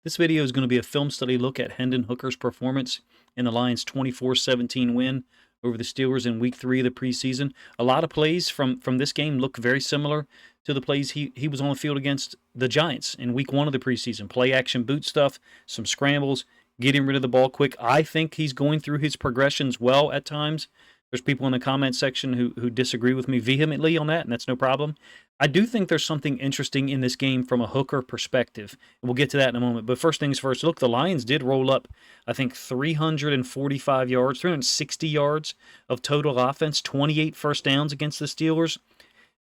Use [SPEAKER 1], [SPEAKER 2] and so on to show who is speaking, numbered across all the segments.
[SPEAKER 1] This video is going to be a film study look at Hendon Hooker's performance in the Lions' 24-17 win over the Steelers in Week 3 of the preseason. A lot of plays from this game look very similar to the plays he was on the field against the Giants in Week 1 of the preseason. Play action boot stuff, some scrambles, getting rid of the ball quick. I think he's going through his progressions well at times. There's people in the comment section who disagree with me vehemently on that, and that's no problem. I do think there's something interesting in this game from a Hooker perspective. We'll get to that in a moment. But first things first, look, the Lions did roll up, I think, 345 yards, 360 yards of total offense, 28 first downs against the Steelers.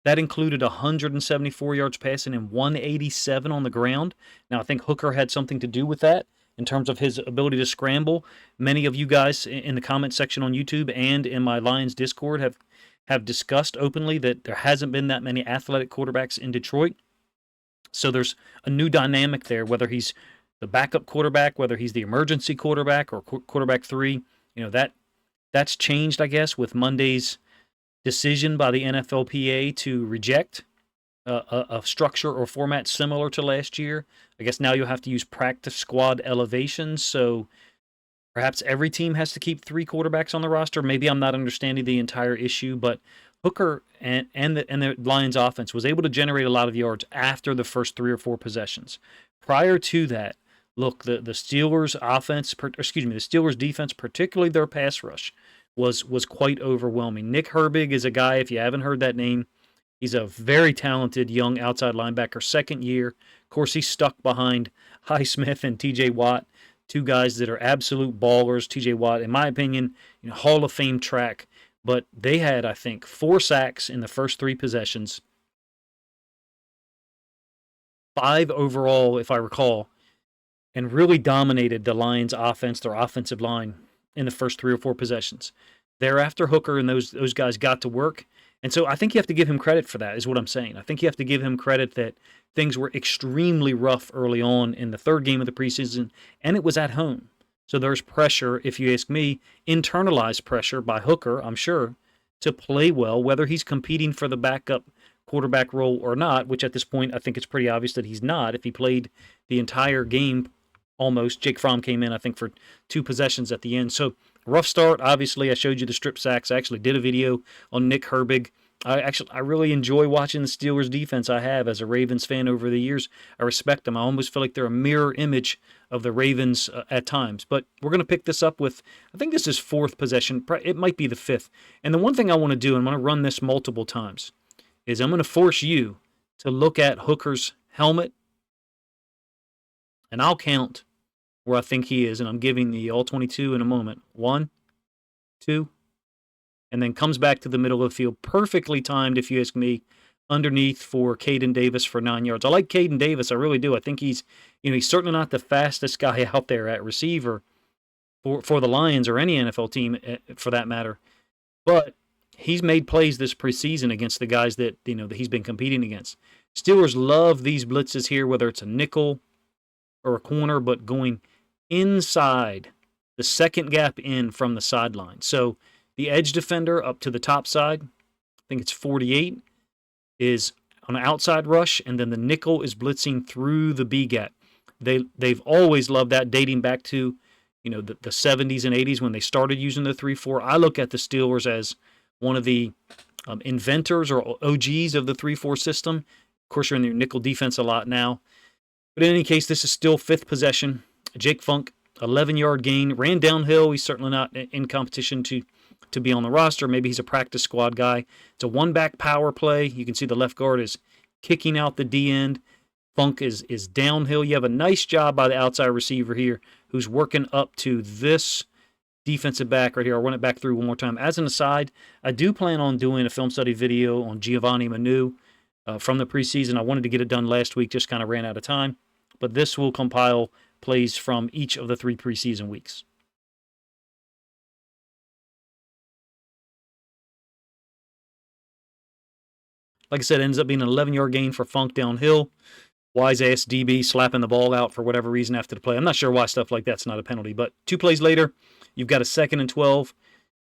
[SPEAKER 1] That included 174 yards passing and 187 on the ground. Now, I think Hooker had something to do with that in terms of his ability to scramble. Many of you guys in the comment section on YouTube and in my Lions Discord have discussed openly that there hasn't been that many athletic quarterbacks in Detroit. So there's a new dynamic there, whether he's the backup quarterback, whether he's the emergency quarterback or quarterback 3. You know, that's changed, I guess, with Monday's decision by the NFLPA to reject a structure or format similar to last year. I guess now you'll have to use practice squad elevations, so perhaps every team has to keep 3 quarterbacks on the roster. Maybe I'm not understanding the entire issue, but Hooker and the Lions offense was able to generate a lot of yards after the first 3 or 4 possessions. Prior to that, look, the Steelers the Steelers defense, particularly their pass rush, was quite overwhelming. Nick Herbig is a guy, if you haven't heard that name, he's a very talented young outside linebacker, second year. Of course, he's stuck behind Highsmith and TJ Watt, 2 guys that are absolute ballers. TJ Watt, in my opinion, Hall of Fame track. But they had, I think, 4 sacks in the first 3 possessions. 5 overall, if I recall, and really dominated the Lions' offense, their offensive line, in the first 3 or 4 possessions. Thereafter, Hooker and those guys got to work. And so I think you have to give him credit for that, is what I'm saying. I think you have to give him credit that things were extremely rough early on in the 3rd game of the preseason, and it was at home. So there's pressure, if you ask me, internalized pressure by Hooker, I'm sure, to play well, whether he's competing for the backup quarterback role or not, which at this point I think it's pretty obvious that he's not. If he played the entire game almost, Jake Fromm came in, I think, for 2 possessions at the end. So rough start. Obviously, I showed you the strip sacks. I actually did a video on Nick Herbig. I really enjoy watching the Steelers defense. I have as a Ravens fan over the years. I respect them. I almost feel like they're a mirror image of the Ravens at times. But we're going to pick this up with, I think this is 4th possession. It might be the 5th. And the one thing I want to do, and I'm going to run this multiple times, is I'm going to force you to look at Hooker's helmet, and I'll count where I think he is, and I'm giving the all-22 in a moment. 1, 2, and then comes back to the middle of the field. Perfectly timed, if you ask me, underneath for Caden Davis for 9 yards. I like Caden Davis, I really do. I think he's certainly not the fastest guy out there at receiver for the Lions or any NFL team for that matter. But he's made plays this preseason against the guys that that he's been competing against. Steelers love these blitzes here, whether it's a nickel or a corner, but going inside the second gap in from the sideline. So the edge defender up to the top side, I think it's 48, is on an outside rush, and then the nickel is blitzing through the B gap. They've always loved that, dating back to the 70s and 80s when they started using the 3-4. I look at the Steelers as one of the inventors or OGs of the 3-4 system. Of course, you're in your nickel defense a lot now. But in any case, this is still 5th possession. Jake Funk, 11-yard gain, ran downhill. He's certainly not in competition to be on the roster. Maybe he's a practice squad guy. It's a 1-back power play. You can see the left guard is kicking out the D end. Funk is downhill. You have a nice job by the outside receiver here who's working up to this defensive back right here. I'll run it back through one more time. As an aside, I do plan on doing a film study video on Giovanni Manu from the preseason. I wanted to get it done last week, just kind of ran out of time. But this will compile plays from each of the 3 preseason weeks. Like I said, it ends up being an 11-yard gain for Funk downhill. Wise-ass DB slapping the ball out for whatever reason after the play. I'm not sure why stuff like that's not a penalty. But 2 plays later, you've got a 2nd and 12.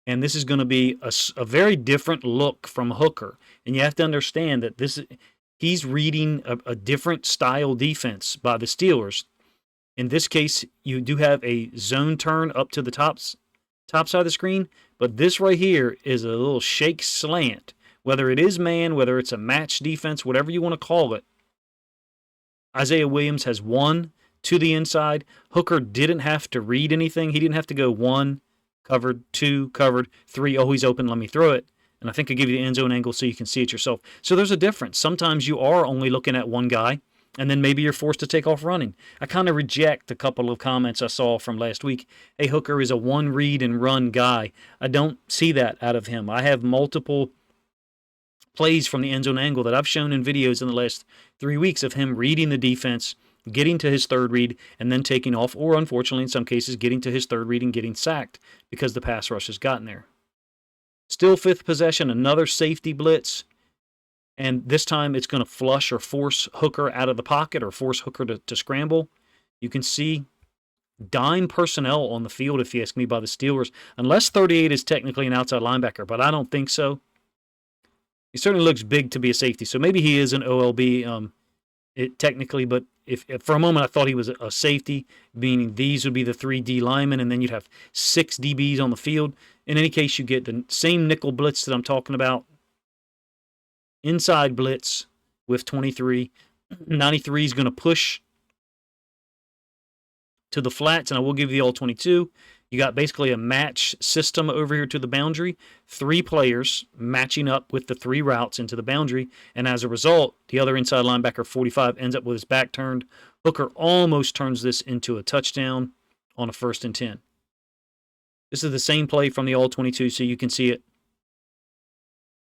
[SPEAKER 1] And this is going to be a very different look from Hooker. And you have to understand that he's reading a different style defense by the Steelers In this case, you do have a zone turn up to the top side of the screen, but this right here is a little shake slant. Whether it is man, whether it's a match defense, whatever you want to call it, Isaiah Williams has one to the inside. Hooker didn't have to read anything. He didn't have to go one, covered, two, covered, three, oh, he's open, let me throw it. And I think I give you the end zone angle so you can see it yourself. So there's a difference. Sometimes you are only looking at one guy, and then maybe you're forced to take off running. I kind of reject a couple of comments I saw from last week. Hey, Hooker is a one read and run guy. I don't see that out of him. I have multiple plays from the end zone angle that I've shown in videos in the last 3 weeks of him reading the defense, getting to his third read, and then taking off, or unfortunately in some cases getting to his third read and getting sacked because the pass rush has gotten there. Still fifth possession, another safety blitz, and this time it's going to flush or force Hooker out of the pocket or force Hooker to scramble. You can see dime personnel on the field, if you ask me, by the Steelers, unless 38 is technically an outside linebacker, but I don't think so. He certainly looks big to be a safety, so maybe he is an OLB technically, but if for a moment I thought he was a safety, meaning these would be the 3 D linemen, and then you'd have 6 DBs on the field. In any case, you get the same nickel blitz that I'm talking about. Inside blitz with 23. 93 is going to push to the flats, and I will give you the all-22. You got basically a match system over here to the boundary. 3 players matching up with the 3 routes into the boundary. And as a result, the other inside linebacker, 45, ends up with his back turned. Hooker almost turns this into a touchdown on a 1st and 10. This is the same play from the all-22, so you can see it.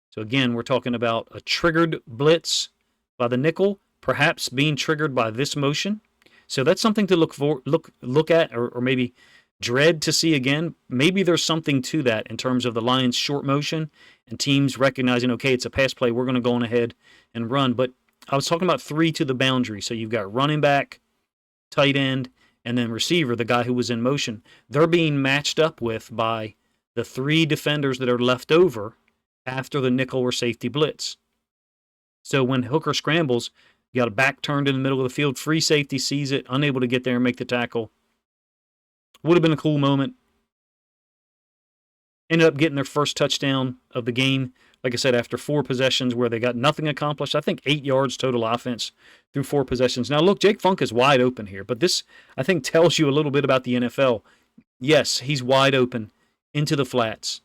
[SPEAKER 1] So again, we're talking about a triggered blitz by the nickel, perhaps being triggered by this motion. So that's something to look at, or maybe dread to see again. Maybe there's something to that in terms of the Lions' short motion and teams recognizing, okay, it's a pass play, we're going to go on ahead and run. But I was talking about 3 to the boundary. So you've got running back, tight end, and then receiver, the guy who was in motion. They're being matched up with by the 3 defenders that are left over after the nickel or safety blitz. So when Hooker scrambles, you got a back turned in the middle of the field, free safety sees it, unable to get there and make the tackle. Would have been a cool moment. Ended up getting their first touchdown of the game. Like I said, after 4 possessions where they got nothing accomplished. I think 8 yards total offense through 4 possessions. Now, look, Jake Funk is wide open here. But this, I think, tells you a little bit about the NFL. Yes, he's wide open into the flats.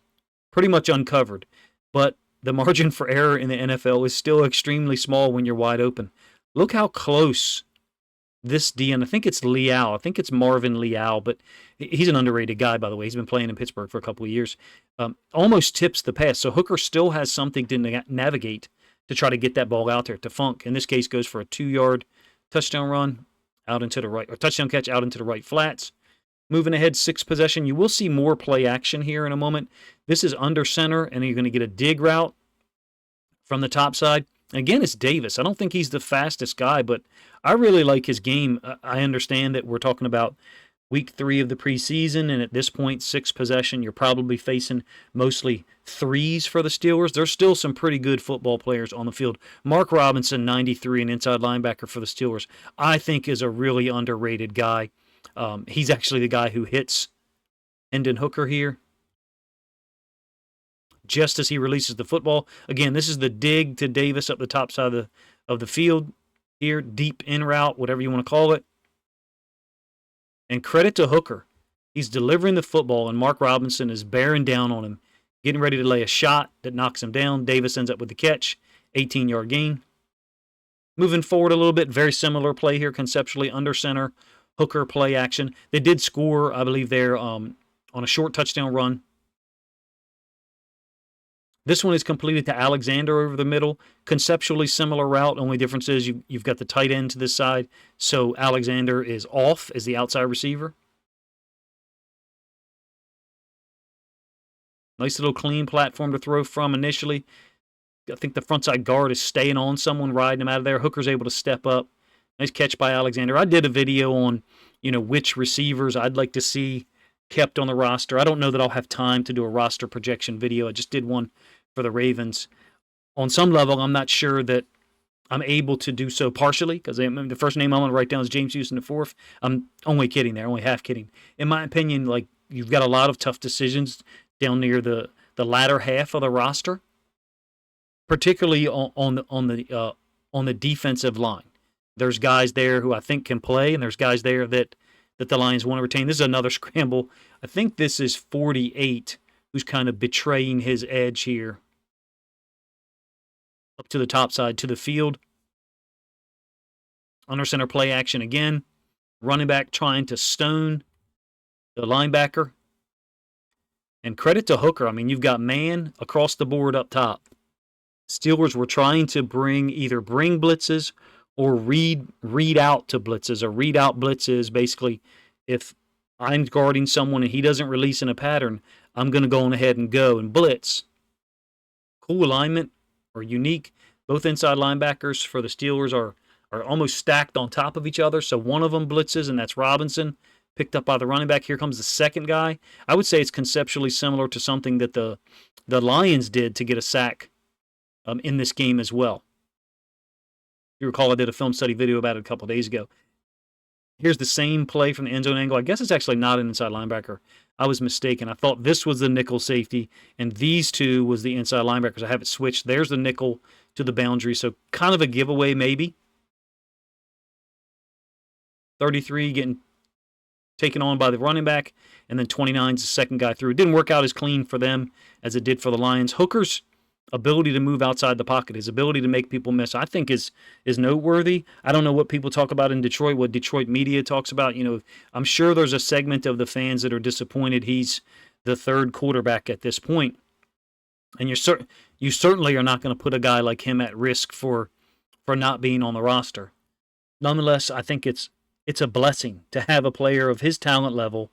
[SPEAKER 1] Pretty much uncovered. But the margin for error in the NFL is still extremely small when you're wide open. Look how close this D, and I think it's Leal. I think it's Marvin Leal, but he's an underrated guy, by the way. He's been playing in Pittsburgh for a couple of years. Almost tips the pass. So Hooker still has something to navigate to try to get that ball out there to Funk. In this case, goes for a 2-yard touchdown run out into the right, or touchdown catch out into the right flats. Moving ahead, 6th possession. You will see more play action here in a moment. This is under center, and you're going to get a dig route from the top side. Again, it's Davis. I don't think he's the fastest guy, but I really like his game. I understand that we're talking about week 3 of the preseason, and at this point, 6th possession, you're probably facing mostly 3s for the Steelers. There's still some pretty good football players on the field. Mark Robinson, 93, an inside linebacker for the Steelers, I think is a really underrated guy. He's actually the guy who hits Hendon Hooker here just as he releases the football. Again, this is the dig to Davis up the top side of the field here, deep in route, whatever you want to call it. And credit to Hooker. He's delivering the football, and Mark Robinson is bearing down on him, getting ready to lay a shot that knocks him down. Davis ends up with the catch, 18-yard gain. Moving forward a little bit, very similar play here conceptually, under center, Hooker play action. They did score, I believe, there on a short touchdown run. This one is completed to Alexander over the middle. Conceptually similar route. Only difference is you've got the tight end to this side. So Alexander is off as the outside receiver. Nice little clean platform to throw from initially. I think the frontside guard is staying on someone, riding him out of there. Hooker's able to step up. Nice catch by Alexander. I did a video on, which receivers I'd like to see kept on the roster. I don't know that I'll have time to do a roster projection video. I just did one for the Ravens. On some level, I'm not sure that I'm able to do so partially because the first name I'm going to write down is James Houston the fourth. I'm only kidding there, only half kidding. In my opinion, like you've got a lot of tough decisions down near the latter half of the roster, particularly on the defensive line. There's guys there who I think can play, and there's guys there that the Lions want to retain. This is another scramble. I think this is 48 who's kind of betraying his edge here. Up to the top side, to the field. Under center play action again. Running back trying to stone the linebacker. And credit to Hooker. I mean, you've got man across the board up top. Steelers were trying to either bring blitzes or read out to blitzes. A read out blitz is basically if I'm guarding someone and he doesn't release in a pattern, I'm going to go on ahead and go and blitz. Cool alignment or unique. Both inside linebackers for the Steelers are almost stacked on top of each other. So one of them blitzes, and that's Robinson, picked up by the running back. Here comes the second guy. I would say it's conceptually similar to something that the Lions did to get a sack in this game as well. You recall I did a film study video about it a couple of days ago. Here's the same play from the end zone angle. I guess it's actually not an inside linebacker. I was mistaken. I thought this was the nickel safety, and these two was the inside linebackers. I have it switched. There's the nickel to the boundary, so kind of a giveaway maybe. 33 getting taken on by the running back, and then 29 is the second guy through. It didn't work out as clean for them as it did for the Lions. Hooker's ability to move outside the pocket, his ability to make people miss, I think is noteworthy. I don't know what people talk about in Detroit, what Detroit media talks about. You know, I'm sure there's a segment of the fans that are disappointed he's the third quarterback at this point. And you certainly are not going to put a guy like him at risk for not being on the roster. Nonetheless, I think it's a blessing to have a player of his talent level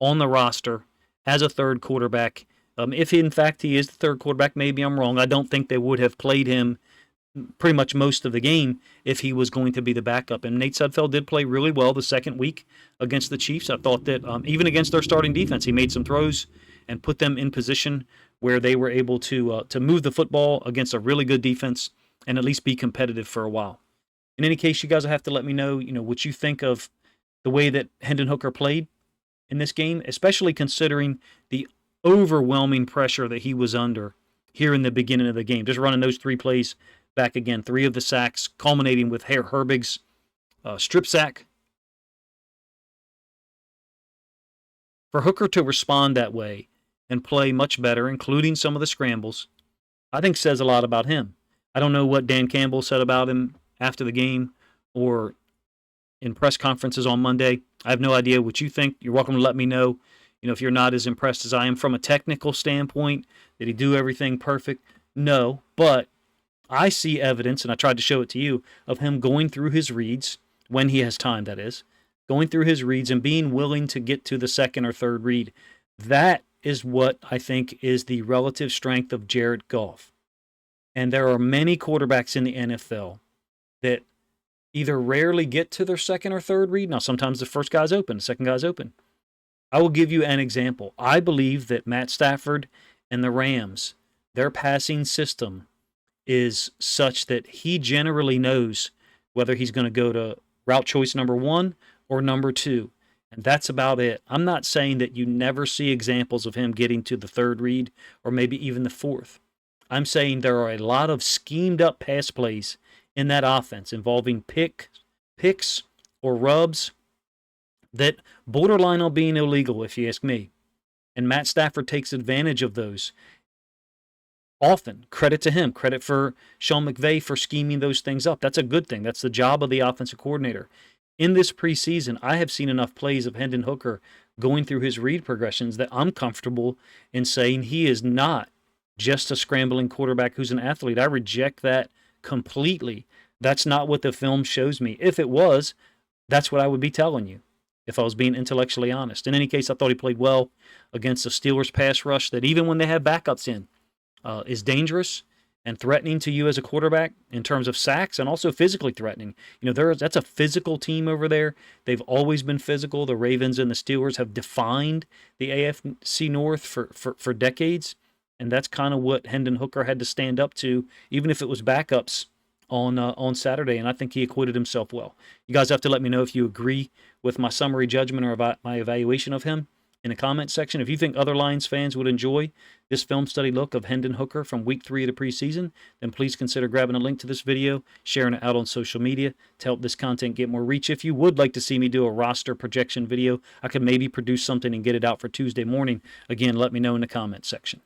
[SPEAKER 1] on the roster as a third quarterback. If in fact he is the third quarterback, maybe I'm wrong. I don't think they would have played him pretty much most of the game if he was going to be the backup. And Nate Sudfeld did play really well the second week against the Chiefs. I thought that even against their starting defense, he made some throws and put them in position where they were able to move the football against a really good defense and at least be competitive for a while. In any case, you guys will have to let me know, what you think of the way that Hendon Hooker played in this game, especially considering the overwhelming pressure that he was under here in the beginning of the game. Just running those three plays back again, 3 of the sacks, culminating with Herbig's strip sack. For Hooker to respond that way and play much better, including some of the scrambles, I think says a lot about him. I don't know what Dan Campbell said about him after the game or in press conferences on Monday. I have no idea what you think. You're welcome to let me know. If you're not as impressed as I am from a technical standpoint, did he do everything perfect? No, but I see evidence, and I tried to show it to you, of him going through his reads, when he has time, that is, going through his reads and being willing to get to the second or third read. That is what I think is the relative strength of Jared Goff. And there are many quarterbacks in the NFL that either rarely get to their second or third read. Now, sometimes the first guy's open, the second guy's open. I will give you an example. I believe that Matt Stafford and the Rams, their passing system is such that he generally knows whether he's going to go to route choice number 1 or number 2. And that's about it. I'm not saying that you never see examples of him getting to the third read or maybe even the fourth. I'm saying there are a lot of schemed up pass plays in that offense involving picks or rubs that borderline on being illegal, if you ask me. And Matt Stafford takes advantage of those often. Credit to him. Credit for Sean McVay for scheming those things up. That's a good thing. That's the job of the offensive coordinator. In this preseason, I have seen enough plays of Hendon Hooker going through his read progressions that I'm comfortable in saying he is not just a scrambling quarterback who's an athlete. I reject that completely. That's not what the film shows me. If it was, that's what I would be telling you, if I was being intellectually honest. In any case, I thought he played well against the Steelers pass rush that even when they have backups in, is dangerous and threatening to you as a quarterback in terms of sacks and also physically threatening. That's a physical team over there. They've always been physical. The Ravens and the Steelers have defined the AFC North for decades, and that's kind of what Hendon Hooker had to stand up to, even if it was backups on Saturday, and I think he acquitted himself well. You guys have to let me know if you agree with my summary judgment or my evaluation of him in the comment section. If you think other Lions fans would enjoy this film study look of Hendon Hooker from week 3 of the preseason, then please consider grabbing a link to this video, sharing it out on social media to help this content get more reach. If you would like to see me do a roster projection video, I could maybe produce something and get it out for Tuesday morning. Again, let me know in the comment section.